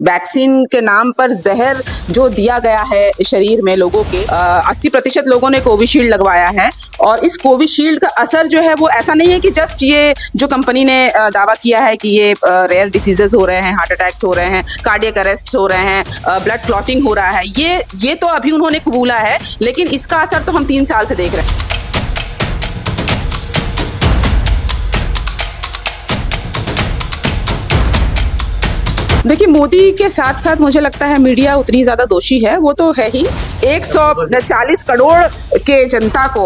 Vaccine के नाम पर जहर जो दिया गया है शरीर में लोगों के 80% लोगों ने कोविशील्ड लगवाया है और इस कोविशील्ड का असर जो है वो ऐसा नहीं है कि जस्ट ये जो कंपनी ने दावा किया है कि ये रेयर डिसीजेस हो रहे हैं, हार्ट अटैक्स हो रहे हैं, कार्डियक अरेस्ट हो रहे हैं, ब्लड क्लॉटिंग हो रहा है, ये तो अभी उन्होंने कबूला है, लेकिन इसका असर तो हम 3 साल से देख रहे हैं। देखिए, मोदी के साथ साथ मुझे लगता है मीडिया उतनी ज्यादा दोषी है, वो तो है ही। 140 करोड़ के जनता को,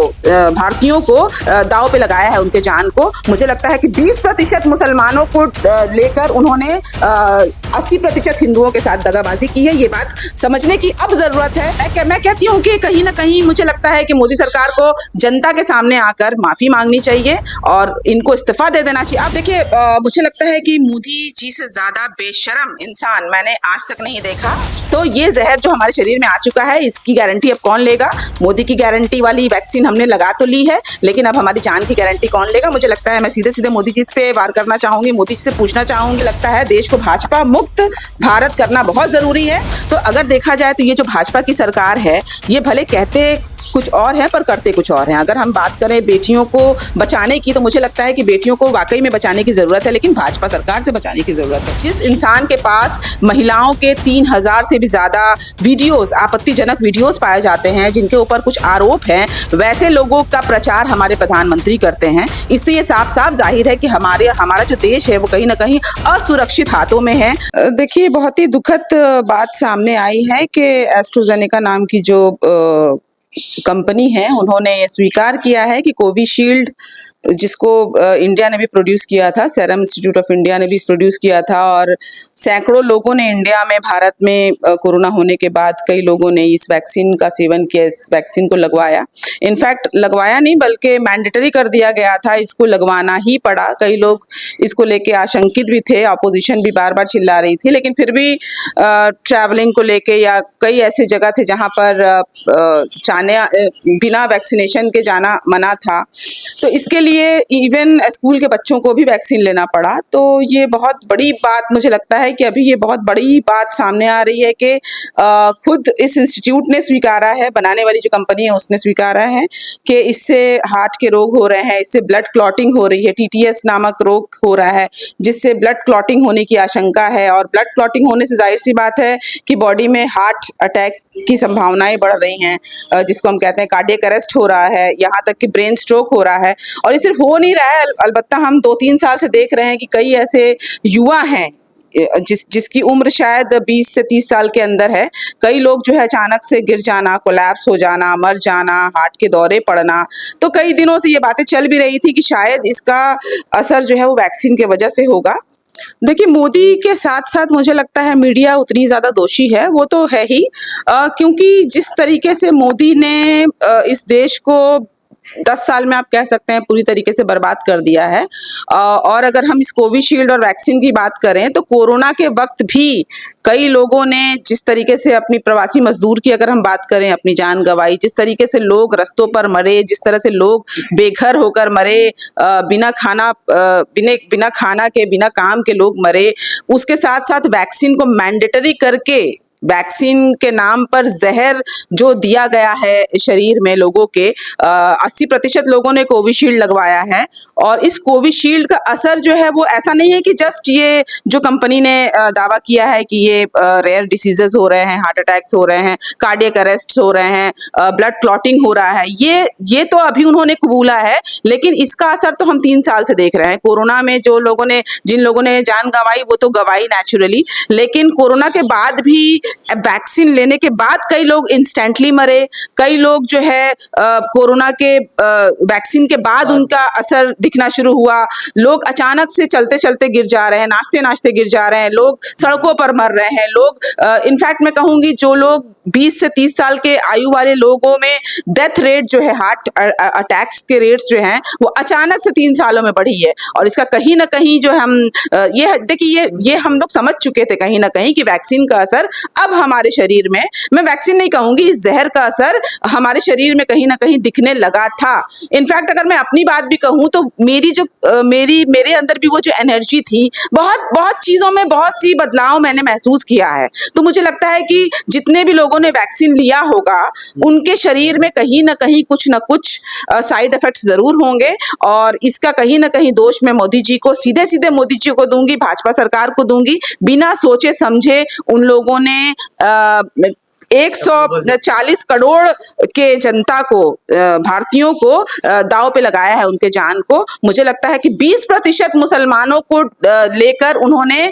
भारतीयों को दांव पे लगाया है, उनके जान को। मुझे लगता है कि 20% मुसलमानों को लेकर उन्होंने 80% हिंदुओं के साथ दगाबाजी की है। ये बात समझने की अब जरूरत है। मैं कहती हूँ कि कहीं ना कहीं मुझे लगता है कि मोदी सरकार को जनता के सामने आकर माफी मांगनी चाहिए और इनको इस्तीफा दे देना चाहिए। आप देखिए, मुझे लगता है कि मोदी जी से ज्यादा बेशरम इंसान मैंने आज तक नहीं देखा। तो ये जहर जो हमारे शरीर में आ चुका है, इसकी गारंटी अब कौन लेगा? मोदी की गारंटी वाली वैक्सीन हमने लगा तो ली है, लेकिन अब हमारी जान की गारंटी कौन लेगा? मुझे लगता है मैं सीधे सीधे मोदी जी पे वार करना चाहूंगी, मोदी जी से पूछना चाहूंगी। लगता है देश को भाजपा मुक्त भारत करना बहुत जरूरी है। तो अगर देखा जाए तो ये जो भाजपा की सरकार है, ये भले कहते कुछ और है पर करते कुछ और हैं। अगर हम बात करें बेटियों को बचाने की, तो मुझे लगता है कि बेटियों को वाकई में बचाने की जरूरत है, लेकिन भाजपा सरकार से बचाने की जरूरत है। जिस इंसान के पास महिलाओं के 3000 से भी ज्यादा वीडियोस, आपत्तिजनक वीडियोस पाए जाते हैं जिनके ऊपर कुछ आरोप हैं, वैसे लोगों का प्रचार हमारे प्रधानमंत्री करते हैं। इससे ये साफ साफ जाहिर है कि हमारा जो देश है वो कहीं ना कहीं असुरक्षित हाथों में है। देखिए, बहुत ही दुखद बात सामने आई है कि एस्ट्राजेनेका नाम की जो कंपनी है, उन्होंने ये स्वीकार किया है कि कोविशील्ड, जिसको इंडिया ने भी प्रोड्यूस किया था, सीरम इंस्टीट्यूट ऑफ इंडिया ने भी प्रोड्यूस किया था, और सैकड़ों लोगों ने इंडिया में, भारत में कोरोना होने के बाद कई लोगों ने इस वैक्सीन का सेवन किया, इस वैक्सीन को लगवाया। इनफैक्ट लगवाया नहीं बल्कि मैंडेटरी कर दिया गया था, इसको लगवाना ही पड़ा। कई लोग इसको लेके आशंकित भी थे, अपोजिशन भी बार बार चिल्ला रही थी, लेकिन फिर भी ट्रैवलिंग को लेके या कई ऐसे जगह थे जहाँ पर बिना वैक्सीनेशन के जाना मना था, तो इसके लिए इवन स्कूल के बच्चों को भी वैक्सीन लेना पड़ा। तो ये बहुत बड़ी बात, मुझे लगता है कि अभी ये बहुत बड़ी बात सामने आ रही है कि खुद इस इंस्टीट्यूट ने स्वीकारा है, बनाने वाली जो कंपनी है उसने स्वीकारा है कि इससे हार्ट के रोग हो रहे हैं, इससे ब्लड क्लॉटिंग हो रही है, TTS नामक रोग हो रहा है जिससे ब्लड क्लॉटिंग होने की आशंका है, और ब्लड क्लॉटिंग होने से जाहिर सी बात है कि बॉडी में हार्ट अटैक की संभावनाएं बढ़ रही हैं, जिसको हम कहते हैं कार्डियक अरेस्ट हो रहा है, यहाँ तक कि ब्रेन स्ट्रोक हो रहा है। और ये सिर्फ हो नहीं रहा है, अलबत्ता हम 2-3 साल से देख रहे हैं कि कई ऐसे युवा हैं जिसकी उम्र शायद 20 से 30 साल के अंदर है। कई लोग जो है अचानक से गिर जाना, कोलैप्स हो जाना, मर जाना, हार्ट के दौरे पड़ना। तो कई दिनों से ये बातें चल भी रही थी कि शायद इसका असर जो है वो वैक्सीन की वजह से होगा। देखिए, मोदी के साथ साथ मुझे लगता है मीडिया उतनी ज्यादा दोषी है, वो तो है ही, क्योंकि जिस तरीके से मोदी ने इस देश को 10 साल में, आप कह सकते हैं, पूरी तरीके से बर्बाद कर दिया है। और अगर हम इस कोविशील्ड और वैक्सीन की बात करें तो कोरोना के वक्त भी कई लोगों ने जिस तरीके से अपनी प्रवासी मजदूर की अगर हम बात करें, अपनी जान गंवाई, जिस तरीके से लोग रस्तों पर मरे, जिस तरह से लोग बेघर होकर मरे, बिना खाना के, बिना काम के लोग मरे, उसके साथ साथ वैक्सीन को मैंडेटरी करके, वैक्सीन के नाम पर जहर जो दिया गया है शरीर में लोगों के, 80% लोगों ने कोविशील्ड लगवाया है और इस कोविशील्ड का असर जो है वो ऐसा नहीं है कि जस्ट ये जो कंपनी ने दावा किया है कि ये रेयर डिसीजेस हो रहे हैं, हार्ट अटैक्स हो रहे हैं, कार्डियक अरेस्ट हो रहे हैं, ब्लड क्लॉटिंग हो रहा है, ये तो अभी उन्होंने कबूला है, लेकिन इसका असर तो हम 3 साल से देख रहे हैं। कोरोना में जिन लोगों ने जान गंवाई वो तो गंवाई नेचुरली, लेकिन कोरोना के बाद भी, वैक्सीन लेने के बाद कई लोग इंस्टेंटली मरे, कई लोग जो है कोरोना के वैक्सीन के बाद उनका असर दिखना शुरू हुआ, लोग अचानक से चलते चलते गिर जा रहे हैं, नाचते नाचते गिर जा रहे हैं, लोग सड़कों पर मर रहे हैं, लोग इनफैक्ट मैं कहूंगी जो लोग 20 से 30 साल के आयु वाले लोगों में डेथ रेट जो है, हार्ट अटैक्स के रेट्स जो हैं, वो अचानक से 3 सालों में बढ़ी है। और इसका कहीं ना कहीं जो हम ये देखिए, ये हम लोग समझ चुके थे कहीं ना कहीं कि वैक्सीन का असर अब हमारे शरीर में, मैं वैक्सीन नहीं कहूंगी, इस जहर का असर हमारे शरीर में कहीं ना कहीं दिखने लगा था। इनफैक्ट अगर मैं अपनी बात भी कहूं तो मेरे अंदर भी वो जो एनर्जी थी, बहुत बहुत चीजों में बहुत सी बदलाव मैंने महसूस किया है। तो मुझे लगता है कि जितने भी लोगों ने वैक्सीन लिया होगा उनके शरीर में कहीं ना कहीं कुछ ना कुछ साइड इफेक्ट्स जरूर होंगे, और इसका कहीं ना कहीं दोष मैं मोदी जी को, सीधे सीधे मोदी जी को दूंगी, भाजपा सरकार को दूंगी। बिना सोचे समझे उन लोगों ने 140 करोड़ के जनता को, भारतीयों को दांव पे लगाया है, उनके जान को। मुझे लगता है कि 20% मुसलमानों को लेकर उन्होंने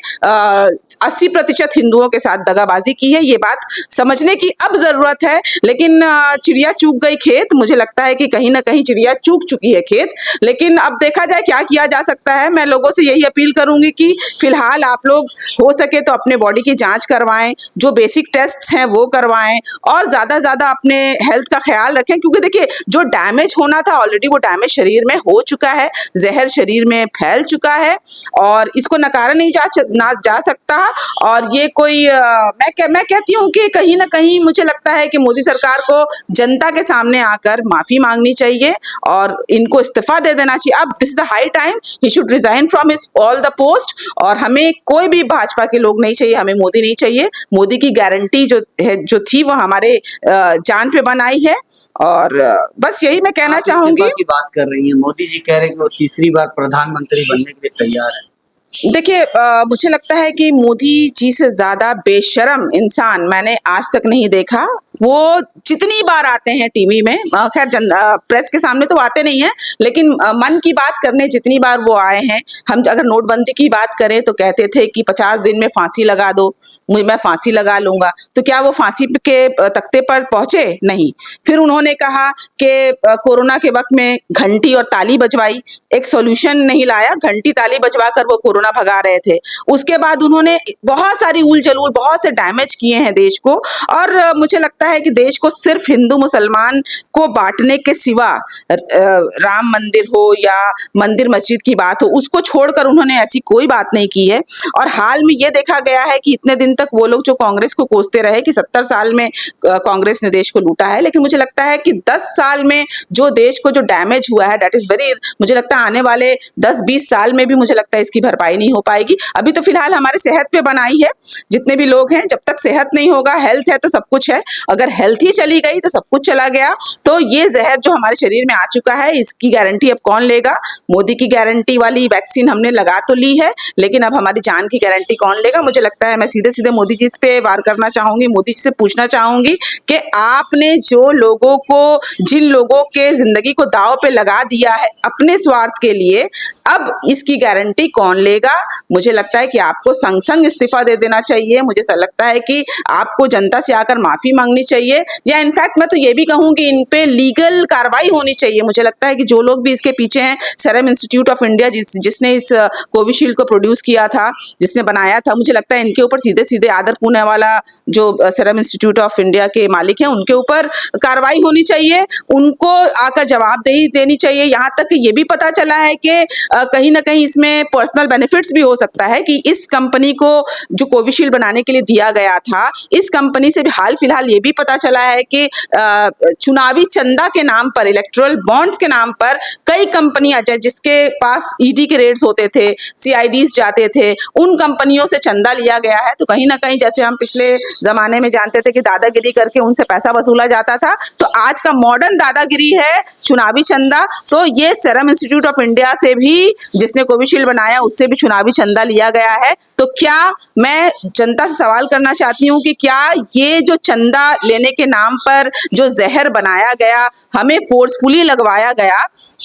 80% हिंदुओं के साथ दगाबाजी की है। ये बात समझने की अब जरूरत है, लेकिन चिड़िया चूक गई खेत। मुझे लगता है कि कहीं ना कहीं चिड़िया चूक चुकी है खेत, लेकिन अब देखा जाए क्या किया जा सकता है। मैं लोगों से यही अपील करूंगी कि फिलहाल आप लोग हो सके तो अपने बॉडी की जांच करवाएं, जो बेसिक टेस्ट हैं वो करवाएं, और ज्यादा ज्यादा अपने हेल्थ का ख्याल रखें, क्योंकि देखिए जो डैमेज होना था ऑलरेडी वो डैमेज शरीर में हो चुका है, जहर शरीर में फैल चुका है, और इसको नकारा नहीं जा सकता। और ये कोई मैं कहती हूँ कि कहीं ना कहीं मुझे लगता है कि मोदी सरकार को जनता के सामने आकर माफी मांगनी चाहिए और इनको इस्तीफा दे देना चाहिए। अब this is the high time, he should resign from his all the post. और हमें कोई भी भाजपा के लोग नहीं चाहिए, हमें मोदी नहीं चाहिए। मोदी की गारंटी जो थी वो हमारे जान पे बन आई है, और बस यही मैं कहना चाहूंगी। की बात कर रही है, मोदी जी कह रहे हैं कि वो तीसरी बार प्रधानमंत्री बनने के लिए तैयार है। देखिए, मुझे लगता है कि मोदी जी से ज्यादा बेशर्म इंसान मैंने आज तक नहीं देखा। वो जितनी बार आते हैं टीवी में, खैर प्रेस के सामने तो आते नहीं हैं, लेकिन मन की बात करने जितनी बार वो आए हैं, हम अगर नोटबंदी की बात करें तो कहते थे कि 50 दिन में फांसी लगा दो, मैं फांसी लगा लूंगा। तो क्या वो फांसी के तख्ते पर पहुंचे? नहीं। फिर उन्होंने कहा कि कोरोना के वक्त में घंटी और ताली बजवाई, एक सॉल्यूशन नहीं लाया, घंटी ताली बजवा कर वो कोरोना भगा रहे थे। उसके बाद उन्होंने बहुत सारी उल जलूल, बहुत से डैमेज किए हैं देश को, और मुझे लगता है कि देश को सिर्फ हिंदू मुसलमान को बांटने के सिवा, राम मंदिर हो या मंदिर मस्जिद की बात हो, उसको छोड़कर उन्होंने ऐसी कोई बात नहीं की है। और हाल में ये देखा गया है कि इतने दिन तक वो लोग जो कांग्रेस को कोसते रहे कि 70 साल में कांग्रेस ने देश को लूटा है, लेकिन मुझे लगता है कि 10 साल में जो देश को जो डैमेज हुआ है, दैट इज वेरी, मुझे लगता है आने वाले 10-20 साल में भी मुझे लगता है इसकी भरपाई नहीं हो पाएगी। अभी तो फिलहाल हमारे सेहत पे बनाई है, जितने भी लोग हैं, जब तक सेहत नहीं होगा, हेल्थ है तो सब कुछ है, अगर हेल्थ ही चली गई तो सब कुछ चला गया। तो ये जहर जो हमारे शरीर में आ चुका है, इसकी गारंटी अब कौन लेगा? मोदी की गारंटी वाली वैक्सीन हमने लगा तो ली है, लेकिन अब हमारी जान की गारंटी कौन लेगा? मुझे लगता है मैं सीधे सीधे मोदी जी पे वार करना चाहूंगी, मोदी जी से पूछना चाहूंगी कि आपने जो लोगों को, जिन लोगों के जिंदगी को दांव पे लगा दिया है अपने स्वार्थ के लिए, अब इसकी गारंटी कौन लेगा? मुझे लगता है कि आपको संग संग इस्तीफा दे देना चाहिए। मुझे ऐसा लगता है कि आपको जनता से आकर माफी मांगनी चाहिए, या इनफैक्ट मैं तो ये भी कहूंगी इन पे लीगल कार्रवाई होनी चाहिए। मुझे लगता है कि जो लोग भी इसके पीछे हैं, सीरम इंस्टीट्यूट ऑफ इंडिया जिसने इस कोविशील्ड को प्रोड्यूस किया था, जिसने बनाया था, मुझे लगता है इनके ऊपर सीधे सीधे आदर पूनेवाला जो सीरम इंस्टीट्यूट ऑफ इंडिया के मालिक हैं, उनके ऊपर कार्रवाई होनी चाहिए, उनको आकर जवाबदेही देनी चाहिए। यहाँ तक ये भी पता चला है कि कहीं ना कहीं इसमें पर्सनल बेनिफिट्स भी हो सकता है कि इस कंपनी को जो कोविशील्ड बनाने के लिए दिया गया था, इस कंपनी से भी हाल फिलहाल ये भी पता चला है कि चुनावी चंदा के नाम पर, इलेक्टोरल बॉन्ड्स के नाम पर कई कंपनियां जिसके पास ईडी के रेड्स होते थे, सीआईडीज जाते थे, उन कंपनियों से चंदा लिया गया है। तो कहीं ना कहीं जैसे हम पिछले जमाने में जानते थे कि दादागिरी करके उनसे पैसा वसूला जाता था, तो आज का मॉडर्न दादागिरी है चुनावी चंदा। तो ये सीरम इंस्टीट्यूट ऑफ इंडिया से भी, जिसने कोविशील्ड बनाया, उससे भी चुनावी चंदा लिया गया है। तो क्या, मैं जनता से सवाल करना चाहती हूँ कि क्या ये जो चंदा लेने के नाम पर जो जहर बनाया गया, हमें फोर्सफुली लगवाया गया,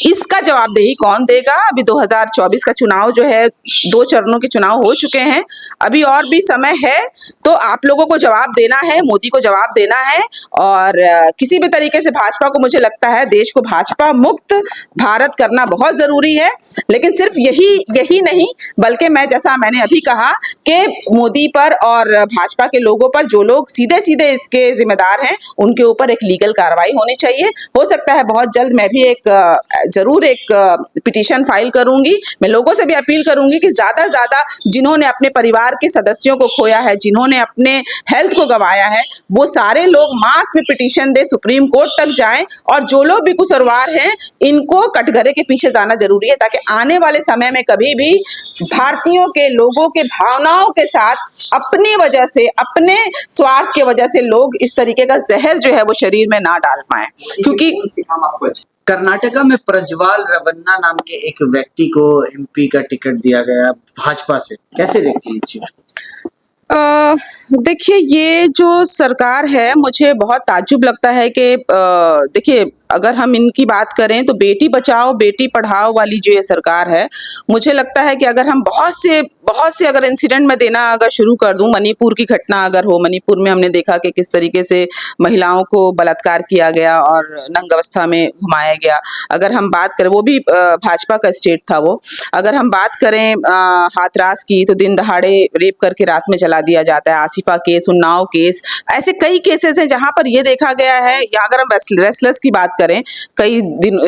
इसका जवाबदेही कौन देगा? अभी 2024 का चुनाव जो है, 2 चरणों के चुनाव हो चुके हैं, अभी और भी समय है, तो आप लोगों को जवाब देना है, मोदी को जवाब देना है। और किसी भी तरीके से भाजपा को, मुझे लगता है देश को भाजपा मुक्त भारत करना बहुत जरूरी है। लेकिन सिर्फ यही नहीं, बल्कि मैंने अभी कहा कि मोदी पर और भाजपा के लोगों पर जो लोग सीधे सीधे इसके जिम्मेदार हैं उनके ऊपर एक लीगल कार्रवाई होनी चाहिए। हो सकता है बहुत जल्द मैं भी जरूर एक पिटीशन फाइल करूंगी। मैं लोगों से भी अपील करूंगी कि ज्यादा से ज्यादा जिन्होंने अपने परिवार के सदस्यों को खोया है, जिन्होंने अपने हेल्थ को गंवाया है, वो सारे लोग मास में पिटीशन दे, सुप्रीम कोर्ट तक जाएं, और जो लोग भी कसूरवार हैं इनको कटघरे के पीछे जाना जरूरी है, ताकि आने वाले समय में कभी भी भारतीयों के लोगों के भावनाओं के साथ अपनी वजह से, अपने स्वार्थ की वजह से लोग इस तरीके का जहर जो है वो शरीर में ना डाल पाए। क्योंकि कर्नाटका में प्रज्वाल रवन्ना नाम के एक व्यक्ति को एमपी का टिकट दिया गया भाजपा से, कैसे देखते हैं इस चीज को? देखिए, ये जो सरकार है मुझे बहुत ताज्जुब लगता है कि देखिए, अगर हम इनकी बात करें तो बेटी बचाओ बेटी पढ़ाओ वाली जो ये सरकार है, मुझे लगता है कि अगर हम बहुत से अगर इंसिडेंट में देना अगर शुरू कर दूं, मणिपुर की घटना अगर हो, मणिपुर में हमने देखा कि किस तरीके से महिलाओं को बलात्कार किया गया और नंग अवस्था में घुमाया गया। अगर हम बात करें, वो भी भाजपा का स्टेट था वो, अगर हम बात करें हाथरस की, तो दिन दहाड़े रेप करके रात में जला दिया जाता है। आसिफा केस, उन्नाव केस, ऐसे कई केसेस हैं जहां पर ये देखा गया है। या अगर हम रेसलर्स की बात करें, कई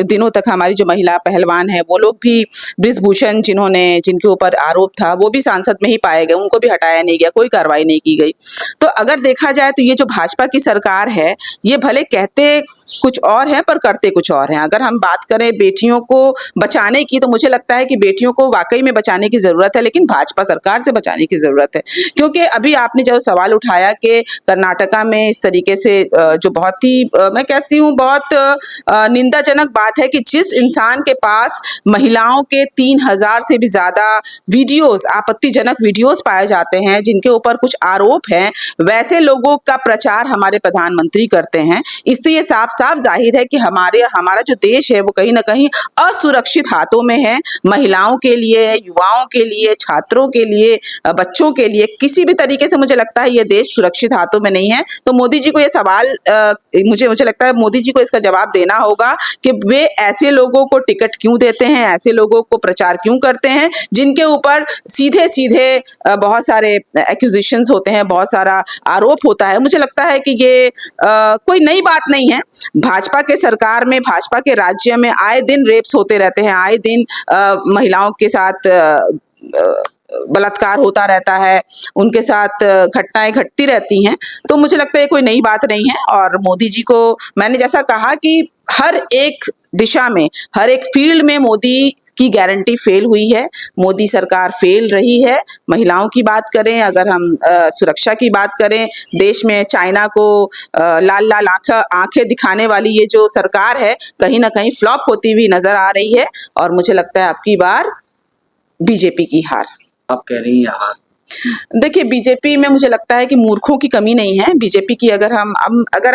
दिनों तक हमारी जो महिला पहलवान है वो लोग भी, बृजभूषण जिनके ऊपर आरोप था, वो भी सांसद में ही पाए गए, उनको भी हटाया नहीं गया, कोई कार्रवाई नहीं की गई। तो अगर देखा जाए तो ये जो भाजपा की सरकार है, ये भले कहते कुछ और है पर करते कुछ और हैं। अगर हम बात करें बेटियों को बचाने की, तो मुझे लगता है कि बेटियों को वाकई में बचाने की जरूरत है, लेकिन भाजपा सरकार से बचाने की जरूरत है। क्योंकि अभी आपने जो सवाल उठाया कि कर्नाटका में इस तरीके से जो बहुत ही मैं कहती हूँ बहुत निंदाजनक बात है कि जिस इंसान के पास महिलाओं के 3000 से भी ज्यादा वीडियोस, आपत्तिजनक वीडियोस पाए जाते हैं, जिनके ऊपर कुछ आरोप हैं, वैसे लोगों का प्रचार हमारे प्रधानमंत्री करते हैं। इससे ये साफ साफ जाहिर है कि हमारा जो देश है वो कहीं ना कहीं असुरक्षित हाथों में है। महिलाओं के लिए, युवाओं के लिए, छात्रों के लिए, बच्चों के लिए किसी भी तरीके से मुझे लगता है ये देश सुरक्षित हाथों में नहीं है। तो मोदी जी को ये सवाल मुझे लगता है मोदी जी को इसका जवाब देना होगा कि वे ऐसे लोगों को टिकट क्यों देते हैं, ऐसे लोगों को प्रचार क्यों करते हैं जिनके ऊपर सीधे सीधे बहुत सारे एक्यूजिशंस होते हैं, बहुत सारा आरोप होता है। मुझे लगता है कि ये कोई नई बात नहीं है। भाजपा के सरकार में, भाजपा के राज्य में आए दिन रेप्स होते रहते हैं, आए दिन महिलाओं के साथ बलात्कार होता रहता है, उनके साथ घटनाएं घटती रहती हैं। तो मुझे लगता है कोई नई बात नहीं है। और मोदी जी को मैंने जैसा कहा कि हर एक दिशा में, हर एक फील्ड में मोदी की गारंटी फेल हुई है, मोदी सरकार फेल रही है। महिलाओं की बात करें, अगर हम सुरक्षा की बात करें, देश में चाइना को लाल लाल आंखें दिखाने वाली ये जो सरकार है, कहीं ना कहीं फ्लॉप होती हुई नजर आ रही है। और मुझे लगता है आपकी बार बीजेपी की हार। आप कह रही हैं हार? देखिए, बीजेपी में मुझे लगता है कि मूर्खों की कमी नहीं है। बीजेपी की अगर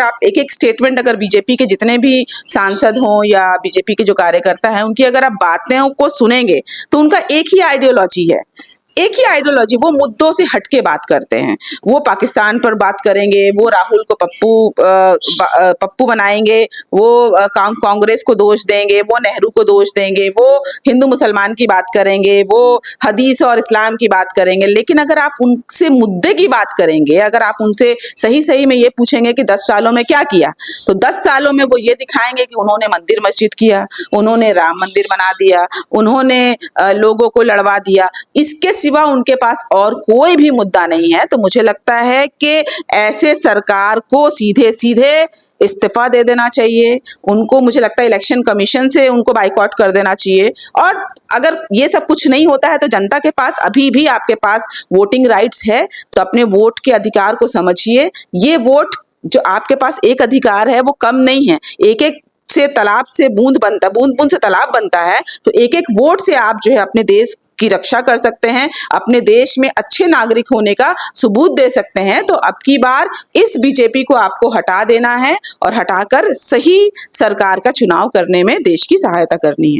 आप एक स्टेटमेंट, अगर बीजेपी के जितने भी सांसद हों या बीजेपी के जो कार्यकर्ता हैं, उनकी अगर आप बातें को सुनेंगे तो उनका एक ही आइडियोलॉजी है, एक ही आइडियोलॉजी। वो मुद्दों से हटके बात करते हैं। वो पाकिस्तान पर बात करेंगे, वो राहुल को पप्पू बनाएंगे, वो कांग्रेस को दोष देंगे, वो नेहरू को दोष देंगे, वो हिंदू मुसलमान की बात करेंगे, वो हदीस और इस्लाम की बात करेंगे। लेकिन अगर आप उनसे मुद्दे की बात करेंगे, अगर आप उनसे सही में ये पूछेंगे कि 10 सालों में क्या किया, तो 10 सालों में वो ये दिखाएंगे कि उन्होंने मंदिर मस्जिद किया, उन्होंने राम मंदिर बना दिया, उन्होंने लोगों को लड़वा दिया। इसके सिवा उनके पास और कोई भी मुद्दा नहीं है। तो मुझे लगता है कि ऐसे सरकार को सीधे सीधे इस्तीफा दे देना चाहिए। उनको, मुझे लगता है इलेक्शन कमीशन से उनको बाइकआउट कर देना चाहिए। और अगर ये सब कुछ नहीं होता है तो जनता के पास अभी भी आपके पास वोटिंग राइट्स है, तो अपने वोट के अधिकार को समझिए। ये वोट जो आपके पास एक अधिकार है वो कम नहीं है। एक एक से तालाब से बूंद बनता, बूंद बूंद से तालाब बनता है। तो एक एक वोट से आप जो है अपने देश की रक्षा कर सकते हैं, अपने देश में अच्छे नागरिक होने का सबूत दे सकते हैं। तो अब की बार इस बीजेपी को आपको हटा देना है और हटाकर सही सरकार का चुनाव करने में देश की सहायता करनी है।